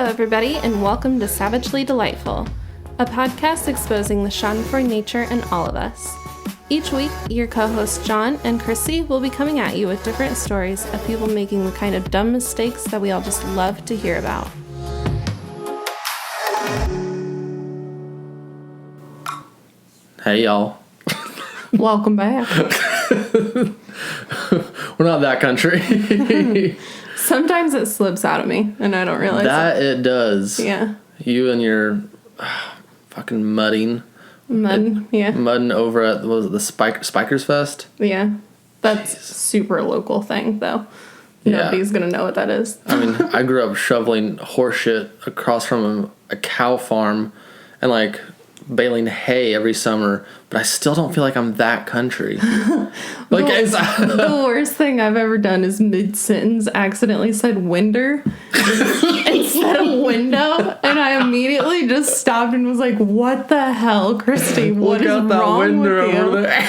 everybody, and welcome to Savagely Delightful, a podcast exposing the schadenfreude nature in all of us. Each week, your co-hosts John and Chrissy will be coming at you with different stories of people making the kind of dumb mistakes that we all just love to hear about. Hey, y'all. Welcome back. We're not that country. Sometimes it slips out of me, and I don't realize that it does. Yeah. You and your fucking mudding. Mudding over at, what was it, the Spikers Fest? Yeah. That's super local thing, though. Nobody's going to know what that is. I mean, I grew up shoveling horse shit across from a cow farm and, like, baling hay every summer, but I still don't feel like I'm that country. Like, the worst thing I've ever done is mid-sentence accidentally said winder instead of window, and I immediately just stopped and was like, what the hell, Christy? What is wrong with you? Over there.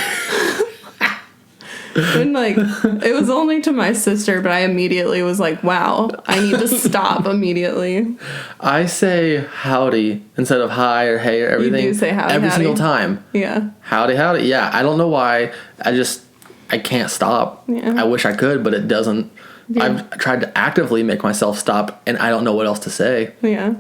And, like, it was only to my sister, but I immediately was like, wow, I need to stop immediately. I say howdy instead of hi or hey or everything. You do say howdy, every howdy. single time. Yeah. Howdy, howdy. Yeah, I don't know why. I can't stop. Yeah. I wish I could, but it doesn't. Yeah. I've tried to actively make myself stop, and I don't know what else to say. Yeah.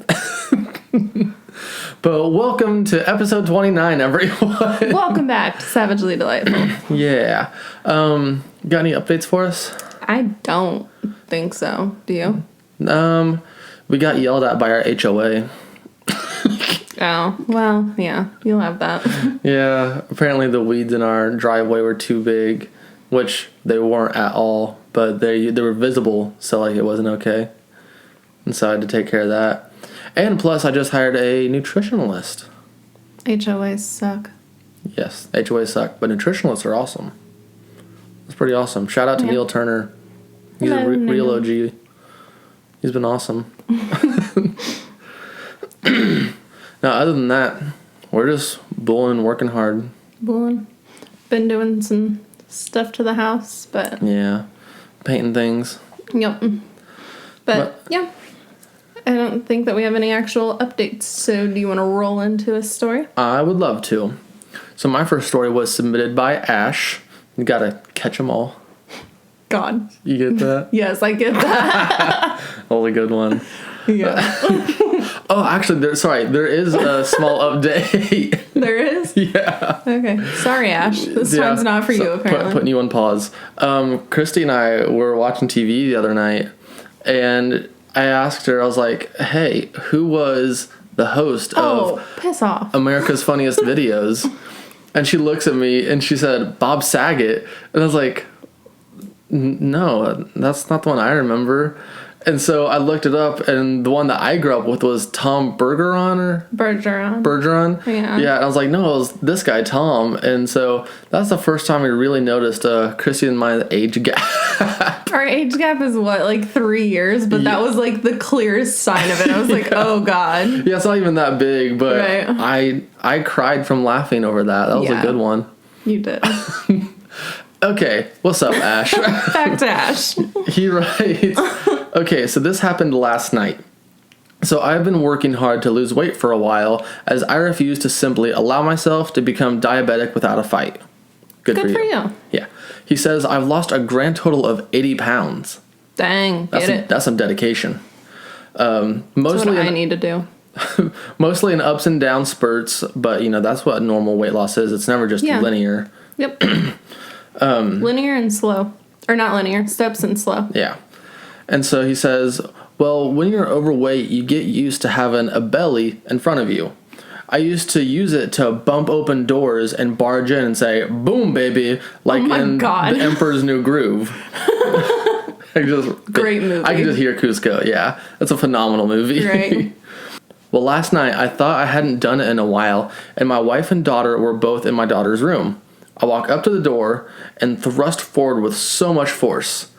But welcome to episode 29, everyone. Welcome back to Savagely Delightful. Yeah. Got any updates for us? I don't think so. Do you? We got yelled at by our HOA. Oh, well, yeah, you'll have that. Yeah, apparently the weeds in our driveway were too big, which they weren't at all, but they were visible, so, like, it wasn't okay. And so I had to take care of that. And plus, I just hired a nutritionalist. HOAs suck. Yes, HOAs suck, but nutritionalists are awesome. It's pretty awesome. Shout out to Neil Turner. He's a real OG. He's been awesome. Now, other than that, we're just bulling and working hard. Bulling. Been doing some stuff to the house, but... Yeah. Painting things. Yep. But yeah. I don't think that we have any actual updates, so do you want to roll into a story? I would love to. So my first story was submitted by Ash. You gotta catch them all. God. You get that? Yes, I get that. Only good one. Yeah. Oh, actually, there is a small update. There is? Yeah. Okay. Sorry, Ash. This one's not for you, apparently. Putting you on pause. Christy and I were watching TV the other night, and I asked her, I was like, hey, who was the host of piss off. America's Funniest Videos? And she looks at me and she said, Bob Saget. And I was like, no, that's not the one I remember. And so I looked it up, and the one that I grew up with was Tom Bergeron. Bergeron? Yeah. Yeah, and I was like, no, it was this guy, Tom. And so that's the first time we really noticed Chrissy and my age gap. Our age gap is what, like 3 years? But that was like the clearest sign of it. I was like, oh God. Yeah, it's not even that big, but right. I cried from laughing over that. That was a good one. You did. Okay, what's up, Ash? Back to Ash. He writes, okay, so this happened last night. So I've been working hard to lose weight for a while, as I refuse to simply allow myself to become diabetic without a fight. Good for you. Yeah. He says, I've lost a grand total of 80 pounds. Dang, That's some dedication. Mostly that's what I need to do. Mostly in ups and down spurts, but, that's what normal weight loss is. It's never just linear. Yep. Linear and slow. Or not linear, steps and slow. Yeah. And so he says, well, when you're overweight, you get used to having a belly in front of you. I used to use it to bump open doors and barge in and say, boom, baby, like in The Emperor's New Groove. Great movie. I can just hear Cusco, yeah. That's a phenomenal movie. Right. Well, last night, I thought I hadn't done it in a while, and my wife and daughter were both in my daughter's room. I walk up to the door and thrust forward with so much force.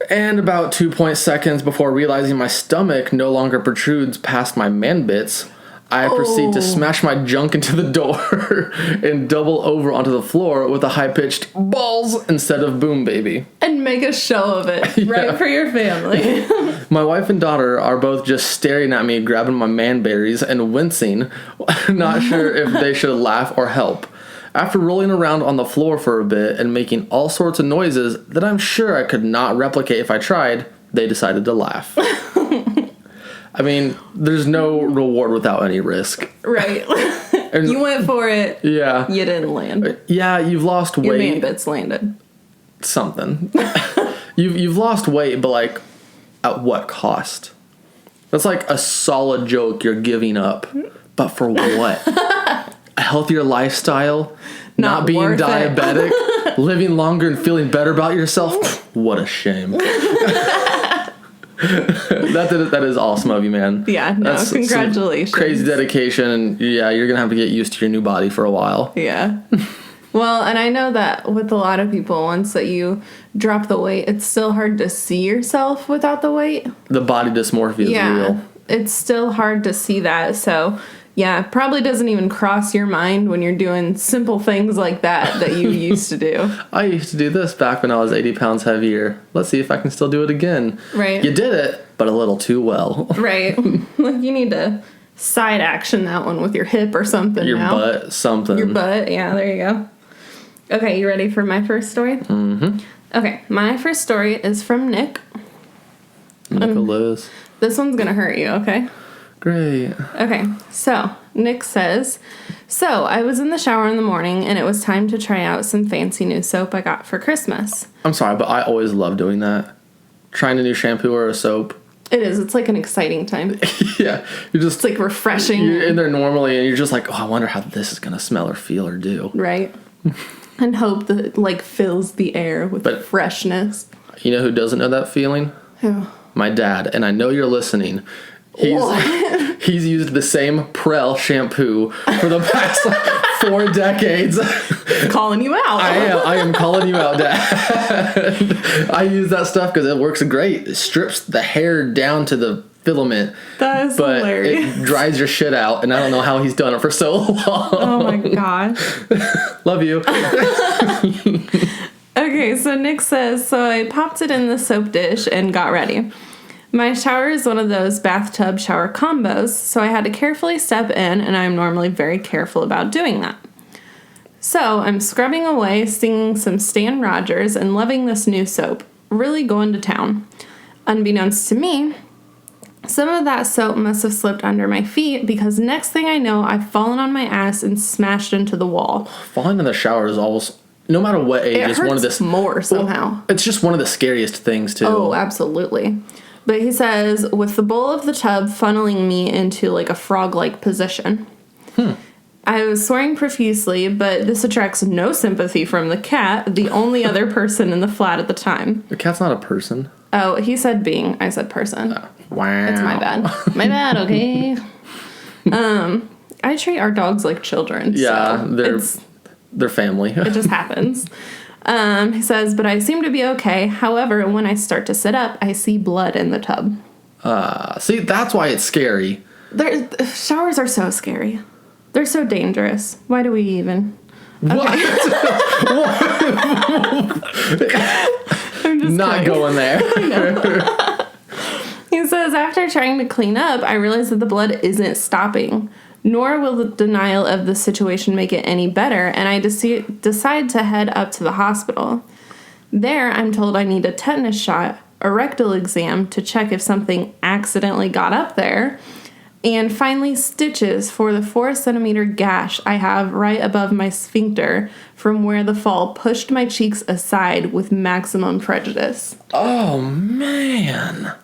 And about 2 seconds before realizing my stomach no longer protrudes past my man bits, I proceed to smash my junk into the door and double over onto the floor with a high-pitched balls instead of boom baby. And make a show of it, right, for your family. My wife and daughter are both just staring at me, grabbing my man-berries and wincing, not sure if they should laugh or help. After rolling around on the floor for a bit and making all sorts of noises that I'm sure I could not replicate if I tried, they decided to laugh. I mean, there's no reward without any risk. Right. And you went for it. Yeah. You didn't land. Yeah, you've lost weight. Your man bits landed. Something. You've lost weight, but like, at what cost? That's like a solid joke you're giving up. But for what? A healthier lifestyle? Not being diabetic? Living longer and feeling better about yourself? What a shame. That is awesome of you, man. Yeah, no, that's congratulations. Crazy dedication, and yeah, you're gonna have to get used to your new body for a while. Yeah. Well, and I know that with a lot of people, once that you drop the weight, it's still hard to see yourself without the weight. The body dysmorphia is real. It's still hard to see that, so yeah, it probably doesn't even cross your mind when you're doing simple things like that you used to do. I used to do this back when I was 80 pounds heavier. Let's see if I can still do it again. Right. You did it, but a little too well. Right. Like, you need to side action that one with your hip or something Your butt, something. Your butt, yeah, there you go. Okay, you ready for my first story? Mm-hmm. Okay, my first story is from Nick. Nicholas. This one's gonna hurt you, okay? Great. Okay, so Nick says, so I was in the shower in the morning and it was time to try out some fancy new soap I got for Christmas. I'm sorry, but I always love doing that. Trying a new shampoo or a soap. It is. It's like an exciting time. Yeah. It's like refreshing. You're in there normally and you're just like, oh, I wonder how this is going to smell or feel or do. Right. And hope that it, like, fills the air with Freshness. You know who doesn't know that feeling? Who? My dad. And I know you're listening. He's used the same Prel shampoo for the past 4 decades. Calling you out. I am calling you out, Dad. I use that stuff because it works great. It strips the hair down to the filament. That is hilarious. It dries your shit out, and I don't know how he's done it for so long. Oh my gosh. Love you. Okay, so Nick says, so I popped it in the soap dish and got ready. My shower is one of those bathtub shower combos, so I had to carefully step in, and I'm normally very careful about doing that. So I'm scrubbing away, singing some Stan Rogers, and loving this new soap. Really going to town. Unbeknownst to me, some of that soap must have slipped under my feet because next thing I know, I've fallen on my ass and smashed into the wall. Falling in the shower is always, no matter what age, it's one of the more somehow. Well, it's just one of the scariest things too. Oh, absolutely. But he says, with the bowl of the tub funneling me into like a frog-like position. I was swearing profusely, but this attracts no sympathy from the cat, the only other person in the flat at the time. The cat's not a person. Oh, he said being. I said person. Wow. It's my bad. My bad, okay? I treat our dogs like children. Yeah, so they're family. It just happens. He says, but I seem to be okay. However, when I start to sit up, I see blood in the tub. See, that's why it's scary. Showers are so scary. They're so dangerous. Why do we even? Okay. What? I'm just not kidding. going there. He says, after trying to clean up, I realized that the blood isn't stopping. Nor will the denial of the situation make it any better, and I decide to head up to the hospital. There, I'm told I need a tetanus shot, a rectal exam to check if something accidentally got up there, and finally stitches for the 4-centimeter gash I have right above my sphincter from where the fall pushed my cheeks aside with maximum prejudice. Oh, man.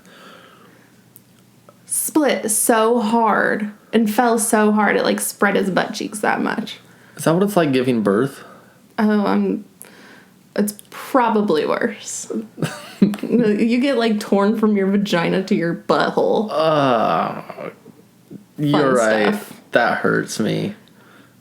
Split so hard and fell so hard it like spread his butt cheeks that much. Is that what it's like giving birth? Oh, it's probably worse. You get like torn from your vagina to your butthole. You're right. Stuff. That hurts me.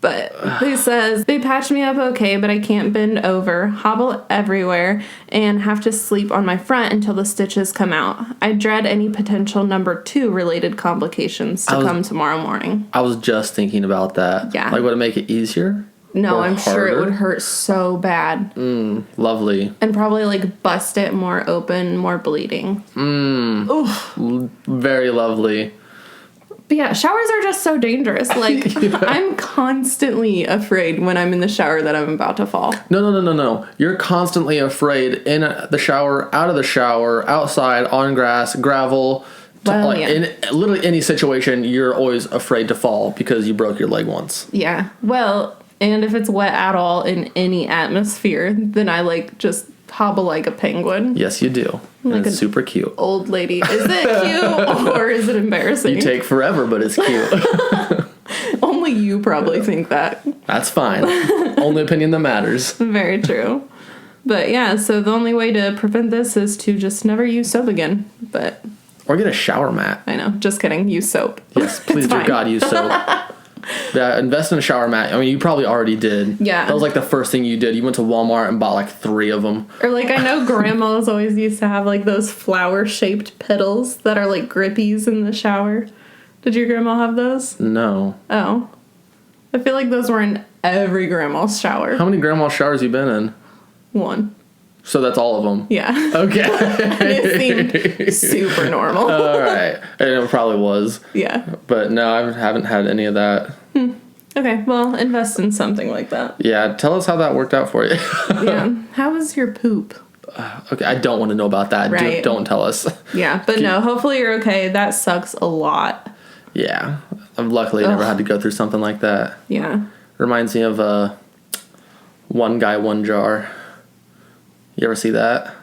But they says they patch me up okay, but I can't bend over, hobble everywhere, and have to sleep on my front until the stitches come out. I dread any potential number 2 related complications to come tomorrow morning. I was just thinking about that. Yeah. Like, would it make it easier? No, I'm harder? sure it would hurt so bad. Lovely. And probably, like, bust it more open, more bleeding. Very lovely. But yeah, showers are just so dangerous. Like, I'm constantly afraid when I'm in the shower that I'm about to fall. No. You're constantly afraid in the shower, out of the shower, outside, on grass, gravel. Well, In literally any situation, you're always afraid to fall because you broke your leg once. Yeah. Well, and if it's wet at all in any atmosphere, then I, like, just hobble like a penguin. Yes, you do. Like and it's super cute. Old lady. Is it cute or is it embarrassing? You take forever, but it's cute. Only you probably think that. That's fine. Only opinion that matters. Very true. But yeah, so the only way to prevent this is to just never use soap again. But or get a shower mat. I know. Just kidding. Use soap. Yes, please, dear God, use soap. Invest in a shower mat. I mean, you probably already did. Yeah. That was like the first thing you did. You went to Walmart and bought like 3 of them. Or like, I know grandmas always used to have like those flower-shaped pedals that are like grippies in the shower. Did your grandma have those? No. Oh. I feel like those were in every grandma's shower. How many grandma showers you been in? 1. So that's all of them? Yeah. Okay. It seemed super normal. All right. And it probably was. Yeah. But no, I haven't had any of that. Okay, well, invest in something like that. Yeah, tell us how that worked out for you. Yeah. How was your poop? Okay, I don't want to know about that. Right. Don't tell us. Yeah, but no, hopefully you're okay. That sucks a lot. Yeah. I've luckily never had to go through something like that. Yeah. Reminds me of One Guy, One Jar. You ever see that?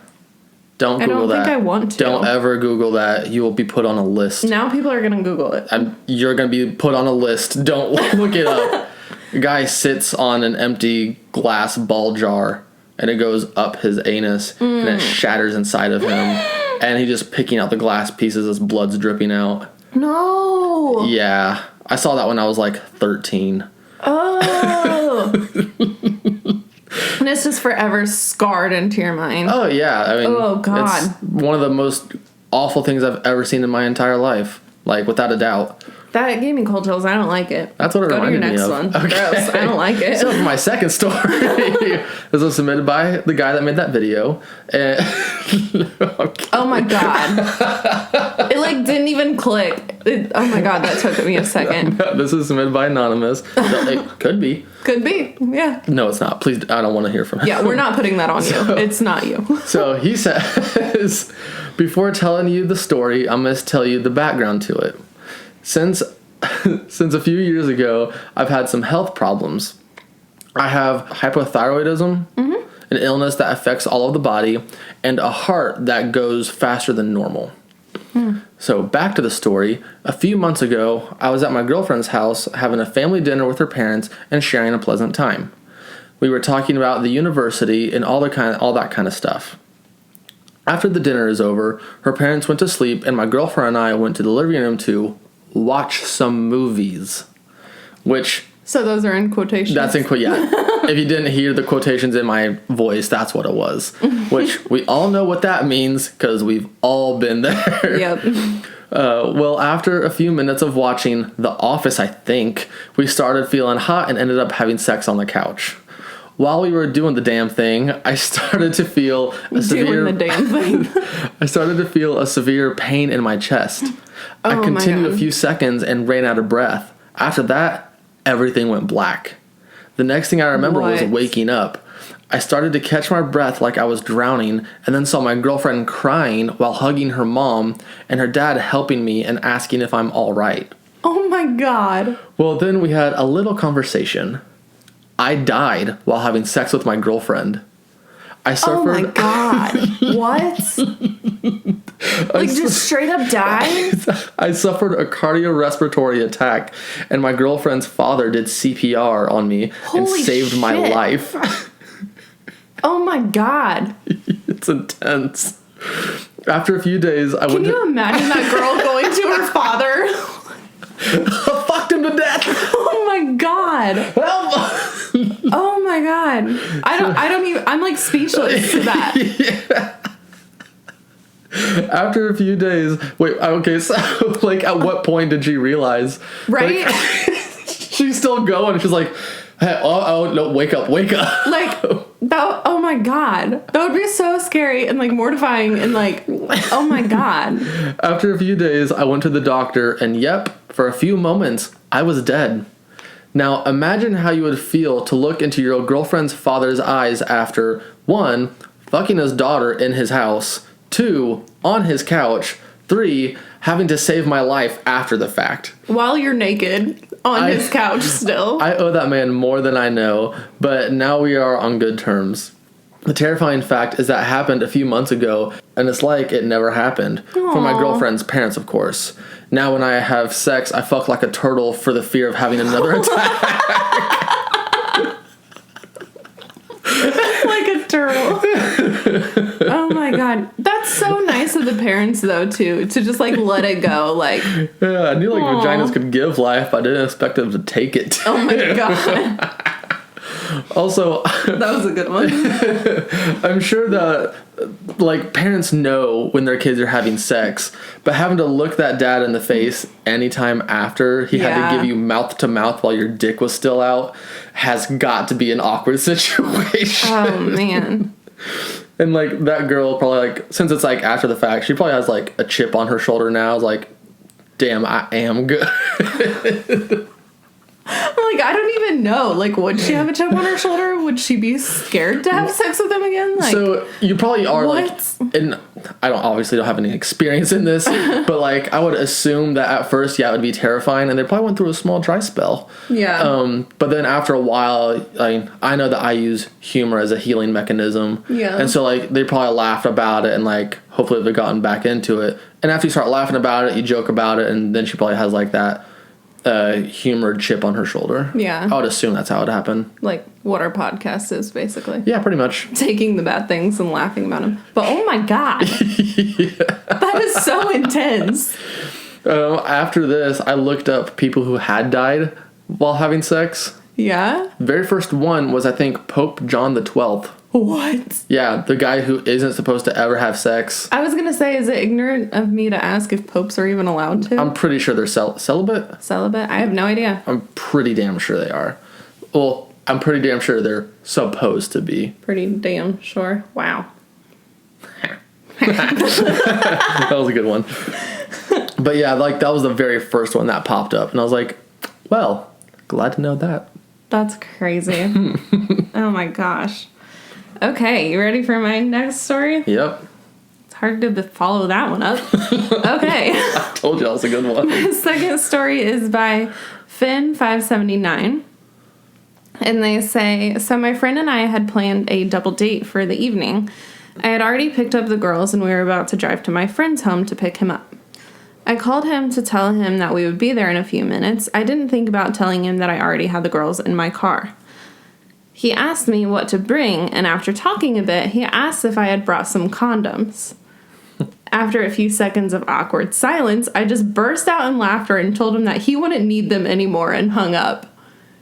Don't Google that. I don't think I want to. Don't ever Google that. You will be put on a list. Now people are going to Google it. You're going to be put on a list. Don't look it up. A guy sits on an empty glass ball jar, and it goes up his anus, and it shatters inside of him, and he's just picking out the glass pieces as blood's dripping out. No. Yeah. I saw that when I was like 13. Oh. And it's just forever scarred into your mind. Oh, yeah. I mean, oh, God. It's one of the most awful things I've ever seen in my entire life. Like, without a doubt. That gave me cold chills. I don't like it. That's what it reminded me of. Go to your next one. Okay. Gross. I don't like it. So, for my second story, this was submitted by the guy that made that video. And Oh, my God. It, like, didn't even click. Oh, my God. That took me a second. This is submitted by Anonymous. It could be. Could be. Yeah. No, it's not. Please, I don't want to hear from him. Yeah, we're not putting that on you. It's not you. So, he says, before telling you the story, I must tell you the background to it. Since a few years ago, I've had some health problems. I have hypothyroidism, an illness that affects all of the body, and a heart that goes faster than normal. So back to the story. A few months ago, I was at my girlfriend's house having a family dinner with her parents and sharing a pleasant time. We were talking about the university and all that kind of stuff. After the dinner is over, her parents went to sleep, and my girlfriend and I went to the living room to watch some movies, which... So those are in quotations? That's in yeah. If you didn't hear the quotations in my voice, that's what it was. Which we all know what that means, because we've all been there. Yep. Well, after a few minutes of watching The Office, I think, we started feeling hot and ended up having sex on the couch. While we were doing the damn thing, I started to feel a severe pain in my chest. I continued a few seconds and ran out of breath. After that, everything went black. The next thing I remember was waking up. I started to catch my breath like I was drowning, and then saw my girlfriend crying while hugging her mom, and her dad helping me and asking if I'm all right. Oh my God. Well, then we had a little conversation. I died while having sex with my girlfriend. I suffered. Oh my God. What? Like, just straight up died? I suffered a cardiorespiratory attack, and my girlfriend's father did CPR on me and saved my life. Oh my God. It's intense. After a few days, Can you imagine that girl going to her father? I fucked him to death. Oh my God. Help! Oh my God. I don't even, I'm like speechless to that. Yeah. After a few days, wait, okay, so like at what point did she realize? Right? Like, she's still going. She's like, hey, oh, no, wake up. Like, that, oh my God. That would be so scary and like mortifying and like, oh my God. After a few days, I went to the doctor and yep, for a few moments, I was dead. Now, imagine how you would feel to look into your girlfriend's father's eyes after 1, fucking his daughter in his house, 2, on his couch, 3, having to save my life after the fact. While you're naked on his couch still. I owe that man more than I know, but now we are on good terms. The terrifying fact is that happened a few months ago, and it's like it never happened. Aww. For my girlfriend's parents, of course. Now when I have sex, I fuck like a turtle for the fear of having another attack. Like a turtle. Oh my God. That's so nice of the parents though too, to just like let it go. Like, yeah, I knew like vaginas could give life, but I didn't expect them to take it. Oh my God. Also, that was a good one. I'm sure that like parents know when their kids are having sex, but having to look that dad in the face anytime after he had to give you mouth to mouth while your dick was still out has got to be an awkward situation. Oh man. And like that girl probably like, since it's like after the fact, she probably has like a chip on her shoulder now. It's like, damn, I am good. Like, I don't even know. Like, would she have a chip on her shoulder? Would she be scared to have sex with him again? Like, so you probably are what? like, and I don't have any experience in this, but like I would assume that at first, yeah, it would be terrifying, and they probably went through a small dry spell. Yeah. But then after a while, I know that I use humor as a healing mechanism. Yeah. And so like they probably laughed about it, and like hopefully they've gotten back into it. And after you start laughing about it, you joke about it, and then she probably has like that humored chip on her shoulder. Yeah. I would assume that's how it happened. Like what our podcast is, basically. Yeah, pretty much. Taking the bad things and laughing about them. But oh my God. Yeah. That is so intense. After this, I looked up people who had died while having sex. Yeah? Very first one was, I think, Pope John the 12th. What? Yeah, the guy who isn't supposed to ever have sex. I was going to say, is it ignorant of me to ask if popes are even allowed to? I'm pretty sure they're celibate. Celibate? I have no idea. I'm pretty damn sure they are. Well, I'm pretty damn sure they're supposed to be. Pretty damn sure. Wow. That was a good one. But yeah, like that was the very first one that popped up. And I was like, well, glad to know that. That's crazy. Oh my gosh. Okay, you ready for my next story? Yep. It's hard to follow that one up. Okay. I told you that was a good one. The second story is by Finn579. And they say, so my friend and I had planned a double date for the evening. I had already picked up the girls and we were about to drive to my friend's home to pick him up. I called him to tell him that we would be there in a few minutes. I didn't think about telling him that I already had the girls in my car. He asked me what to bring, and after talking a bit, he asked if I had brought some condoms. After a few seconds of awkward silence, I just burst out in laughter and told him that he wouldn't need them anymore and hung up.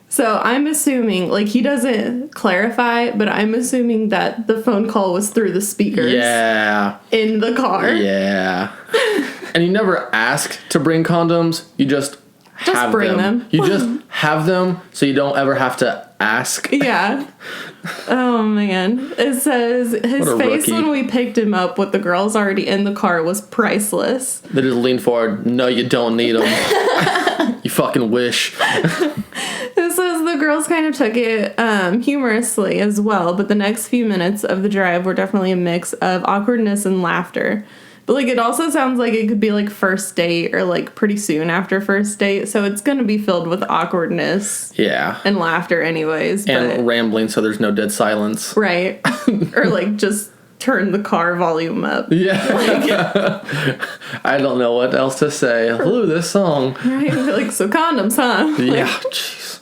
So I'm assuming, like, he doesn't clarify, but I'm assuming that the phone call was through the speakers. Yeah. In the car. Yeah. And you never ask to bring condoms, you just have bring them. You just have them so you don't ever have to ask. Yeah. Oh, man. It says his face rookie. when we picked him up with the girls already in the car was priceless. They just lean forward. No, you don't need them. You fucking wish. It says the girls kind of took it humorously as well, but the next few minutes of the drive were definitely a mix of awkwardness and laughter. But, like, it also sounds like it could be, like, first date or, like, pretty soon after first date. So it's going to be filled with awkwardness. Yeah. And laughter anyways. And rambling so there's no dead silence. Right. Or, like, just turn the car volume up. Yeah. Like, I don't know what else to say. Ooh, this song. Right? Like, so condoms, huh? Yeah, jeez.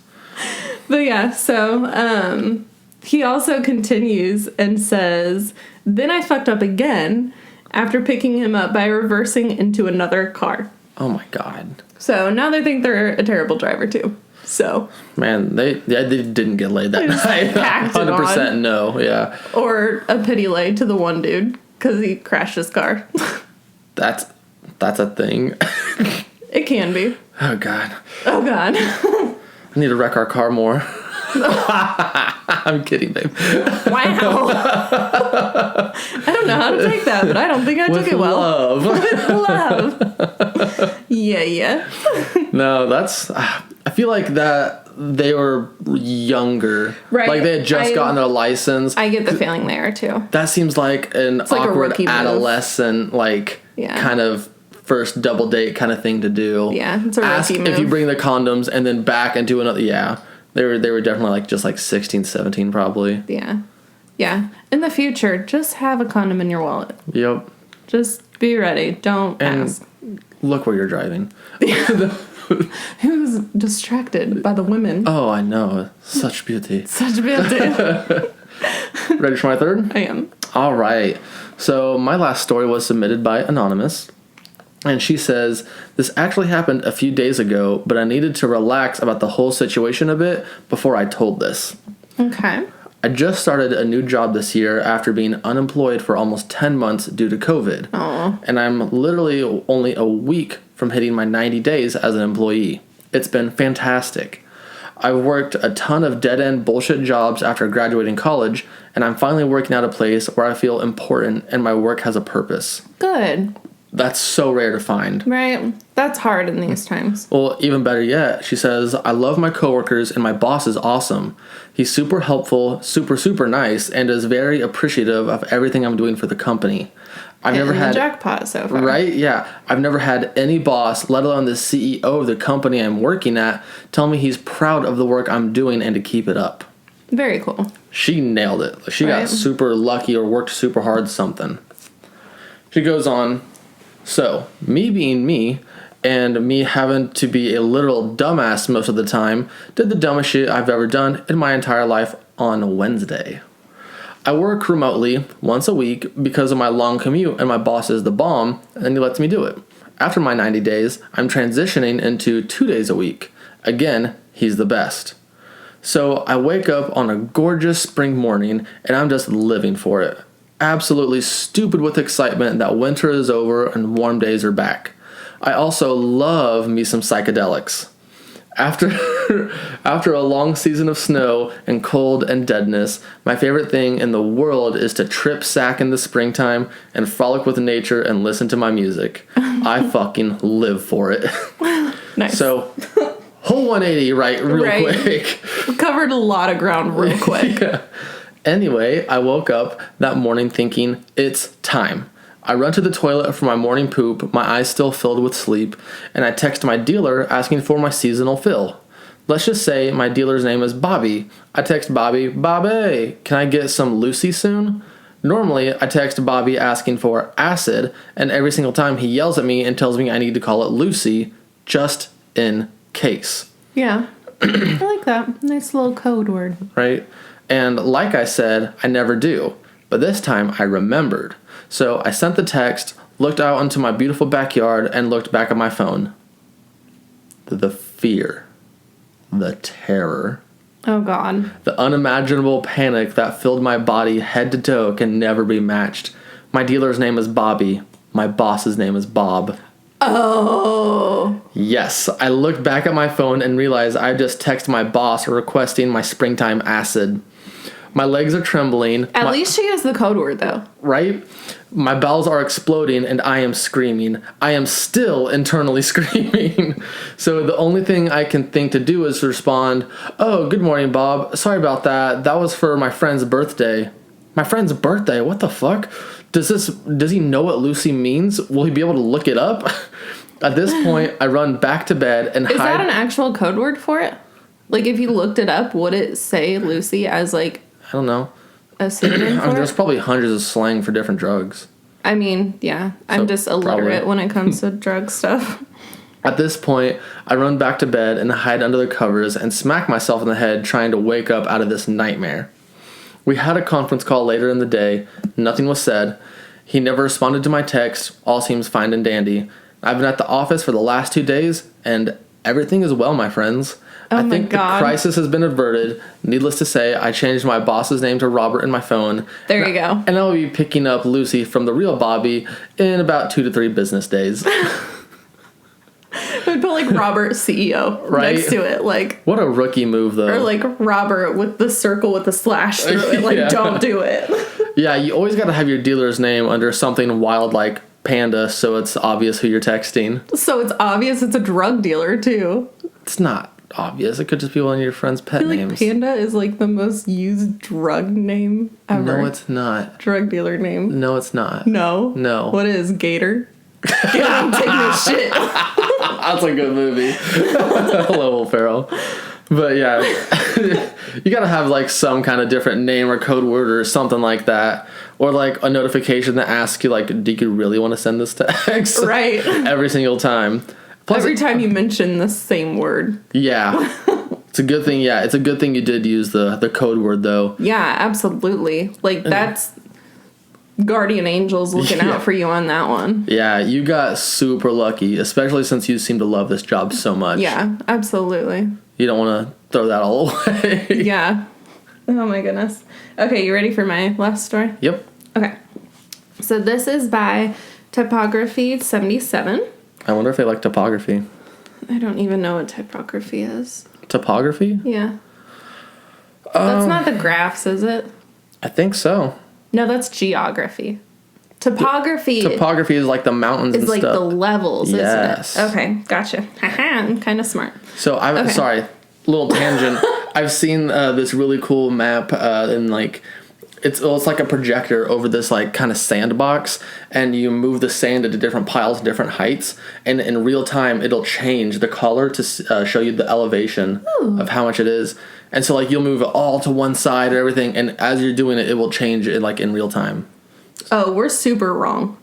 But, yeah, so he also continues and says, then I fucked up again after picking him up by reversing into another car. Oh my god. So now they think they're a terrible driver too. So. Man, they didn't get laid that night. Packed it 100% on. no, yeah. Or a pity lay to the one dude because he crashed his car. That's a thing. It can be. Oh, God. Oh, God. I need to wreck our car more. I'm kidding, babe. Wow. I don't know how to take that, but I don't think I took it well. Love. With love. Yeah. No, I feel like that they were younger. Right. Like they had just gotten their license. I get the feeling they are too. That seems like an like a awkward rookie move. adolescent, kind of first double date kind of thing to do. Yeah, it's a rookie Ask move. if you bring the condoms and then back and do another. Yeah. They were definitely just 16, 17 probably. Yeah. Yeah. In the future, just have a condom in your wallet. Yep. Just be ready. Don't ask. Look where you're driving. He was distracted by the women. Oh, I know. Such beauty. Such beauty. Ready for my third? I am. All right. So my last story was submitted by Anonymous. And she says, this actually happened a few days ago, but I needed to relax about the whole situation a bit before I told this. Okay. I just started a new job this year after being unemployed for almost 10 months due to COVID. Aww. And I'm literally only a week from hitting my 90 days as an employee. It's been fantastic. I've worked a ton of dead-end bullshit jobs after graduating college, and I'm finally working at a place where I feel important and my work has a purpose. Good. That's so rare to find. Right. That's hard in these times. Well, even better yet, she says, I love my coworkers and my boss is awesome. He's super helpful, super nice, and is very appreciative of everything I'm doing for the company. I've never had jackpot so far. Right? Yeah. I've never had any boss, let alone the CEO of the company I'm working at, tell me he's proud of the work I'm doing and to keep it up. Very cool. She nailed it. She got super lucky or worked super hard something. She goes on, so, me being me, and me having to be a literal dumbass most of the time, did the dumbest shit I've ever done in my entire life on Wednesday. I work remotely once a week because of my long commute, and my boss is the bomb, and he lets me do it. After my 90 days, I'm transitioning into 2 days a week. Again, he's the best. So I wake up on a gorgeous spring morning, and I'm just living for it. Absolutely stupid with excitement that winter is over and warm days are back. I also love me some psychedelics. After a long season of snow and cold and deadness, my favorite thing in the world is to trip sack in the springtime and frolic with nature and listen to my music. I fucking live for it. Nice. So, whole 180 real quick. We covered a lot of ground real quick. Yeah. Anyway, I woke up that morning thinking, it's time. I run to the toilet for my morning poop, my eyes still filled with sleep, and I text my dealer asking for my seasonal fill. Let's just say my dealer's name is Bobby. I text Bobby, Bobby, can I get some Lucy soon? Normally, I text Bobby asking for acid, and every single time he yells at me and tells me I need to call it Lucy, just in case. Yeah. I like that. Nice little code word. Right? And like I said, I never do. But this time I remembered. So I sent the text, looked out into my beautiful backyard, and looked back at my phone. The fear. The terror. Oh, God. The unimaginable panic that filled my body head to toe can never be matched. My dealer's name is Bobby. My boss's name is Bob. Oh. Yes, I looked back at my phone and realized I just texted my boss requesting my springtime acid. My legs are trembling. At least she used the code word, though. Right? My bowels are exploding and I am screaming. I am still internally screaming. So the only thing I can think to do is respond, oh, good morning, Bob. Sorry about that. That was for my friend's birthday. My friend's birthday? What the fuck? Does he know what Lucy means? Will he be able to look it up? At this point, I run back to bed and hide. Is that an actual code word for it? Like, if you looked it up, would it say Lucy as, like, I don't know. a synonym for There's it? probably hundreds of slang for different drugs. I mean, yeah. I'm just illiterate probably. when it comes to drug stuff. At this point, I run back to bed and hide under the covers and smack myself in the head trying to wake up out of this nightmare. We had a conference call later in the day. Nothing was said. He never responded to my text. All seems fine and dandy. I've been at the office for the last 2 days, and everything is well, my friends. I think the crisis has been averted. Needless to say, I changed my boss's name to Robert in my phone. There you go. And I'll be picking up Lucy from the real Bobby in about 2 to 3 business days. I'd put like Robert CEO right? next to it, like what a rookie move though. Or like Robert with the circle with the slash through it. Like don't do it. Yeah, you always got to have your dealer's name under something wild like Panda, so it's obvious who you're texting. So it's obvious it's a drug dealer too. It's not obvious. It could just be one of your friend's pet I feel names. like Panda is like the most used drug name ever. No, it's not. Drug dealer name. No, it's not. No. What is Gator? Gator, I'm taking this shit. That's a good movie. Hello, Will Ferrell. But yeah, you gotta have like some kind of different name or code word or something like that. Or like a notification that asks you like, do you really want to send this text? Right. Every single time. Plus, every time you mention the same word. Yeah. It's a good thing. Yeah, it's a good thing you did use the code word though. Yeah, absolutely. Like that's guardian angels looking out for you on that one. Yeah, you got super lucky, especially since you seem to love this job so much. Yeah, absolutely. You don't want to throw that all away. Yeah. Oh my goodness. Okay, you ready for my last story? Yep. Okay. So this is by Topography 77. I wonder if they like topography. I don't even know what typography is. Topography? Yeah. That's not the graphs, is it? I think so. No, that's geography. Topography is like the mountains and stuff. Is like the levels, yes. Isn't it? Okay, gotcha. I'm kind of smart. So I'm sorry, little tangent. I've seen this really cool map in like it's like a projector over this like kind of sandbox, and you move the sand into different piles, different heights, and in real time it'll change the color to show you the elevation of how much it is. And so like you'll move it all to one side and everything, and as you're doing it, it will change it like in real time. Oh, we're super wrong.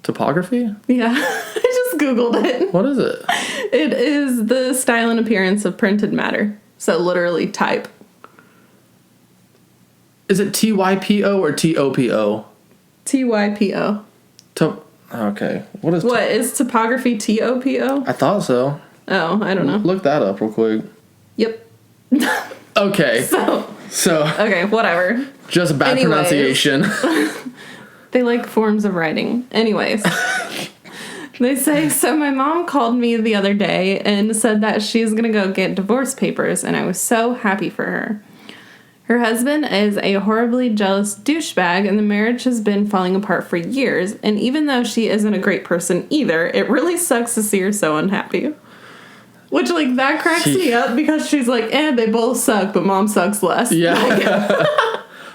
Topography? Yeah, I just Googled it. What is it? It is the style and appearance of printed matter. So literally type. Is it TYPO or TOPO? TYPO. Okay. What is topography TOPO? I thought so. Oh, I don't know. Look that up real quick. Yep. Okay. So. Okay, whatever. Just bad pronunciation. They like forms of writing. Anyways. They say, so my mom called me the other day and said that she's going to go get divorce papers, and I was so happy for her. Her husband is a horribly jealous douchebag, and the marriage has been falling apart for years, and even though she isn't a great person either, it really sucks to see her so unhappy. Which, like, that cracks me up because she's like, they both suck, but mom sucks less. Yeah.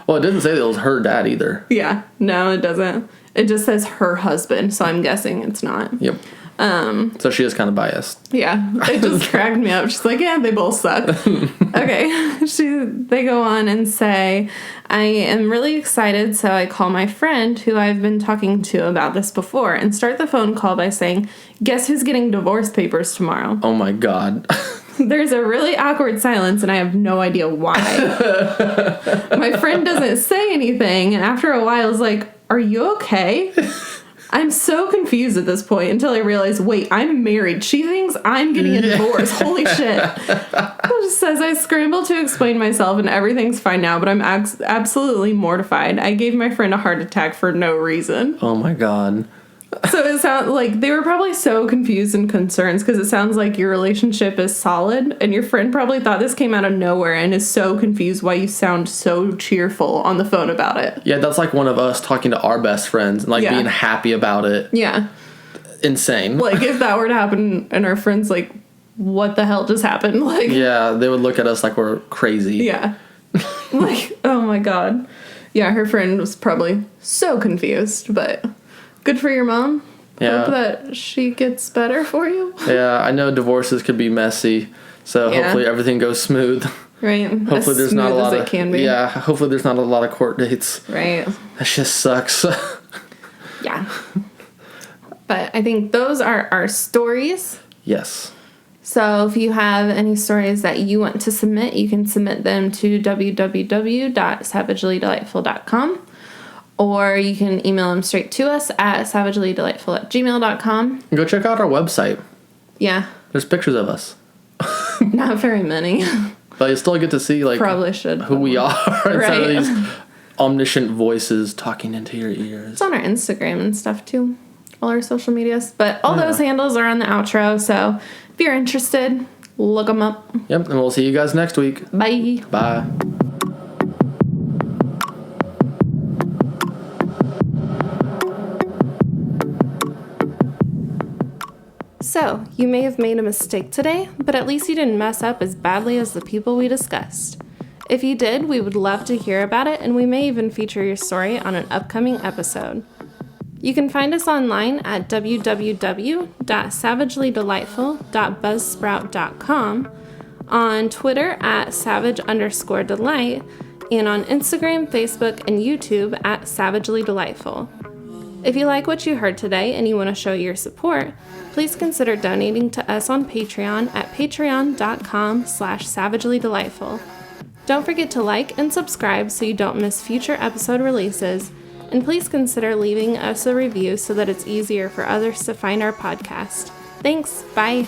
Well, it didn't say that it was her dad either. Yeah. No, it doesn't. It just says her husband, so I'm guessing it's not. Yep. So she is kind of biased. Yeah. It just cracked me up. She's like, they both suck. Okay. They go on and say, I am really excited, so I call my friend who I've been talking to about this before and start the phone call by saying, guess who's getting divorce papers tomorrow? Oh my God. There's a really awkward silence, and I have no idea why. My friend doesn't say anything, and after a while is like, are you okay? I'm so confused at this point until I realize, wait, I'm married. She thinks I'm getting a divorce. Holy shit. It says, I scramble to explain myself, and everything's fine now, but I'm absolutely mortified. I gave my friend a heart attack for no reason. Oh my God. So it sounds like they were probably so confused and concerned because it sounds like your relationship is solid, and your friend probably thought this came out of nowhere and is so confused why you sound so cheerful on the phone about it. Yeah, that's like one of us talking to our best friends and like being happy about it. Yeah. Insane. Like if that were to happen and our friends like, what the hell just happened? Like, yeah, they would look at us like we're crazy. Yeah. Like, oh my God. Yeah, her friend was probably so confused, but good for your mom. Yeah. Hope that she gets better for you. Yeah, I know divorces could be messy, so hopefully everything goes smooth. Right. Hopefully there's not a lot of it can be. Yeah, hopefully there's not a lot of court dates. Right. That just sucks. Yeah. But I think those are our stories. Yes. So if you have any stories that you want to submit, you can submit them to www.savagelydelightful.com. Or you can email them straight to us at savagelydelightful@gmail.com. Go check out our website. Yeah. There's pictures of us. Not very many. But you still get to see, like, Probably should. who we are instead of Right. these omniscient voices talking into your ears. It's on our Instagram and stuff, too. All our social medias. But all those handles are on the outro, so if you're interested, look them up. Yep, and we'll see you guys next week. Bye. Bye. So, you may have made a mistake today, but at least you didn't mess up as badly as the people we discussed. If you did, we would love to hear about it, and we may even feature your story on an upcoming episode. You can find us online at www.savagelydelightful.buzzsprout.com, on Twitter at savage_delight, and on Instagram, Facebook, and YouTube at savagelydelightful. If you like what you heard today and you want to show your support, please consider donating to us on Patreon at patreon.com/savagelydelightful. Don't forget to like and subscribe so you don't miss future episode releases, and please consider leaving us a review so that it's easier for others to find our podcast. Thanks, bye!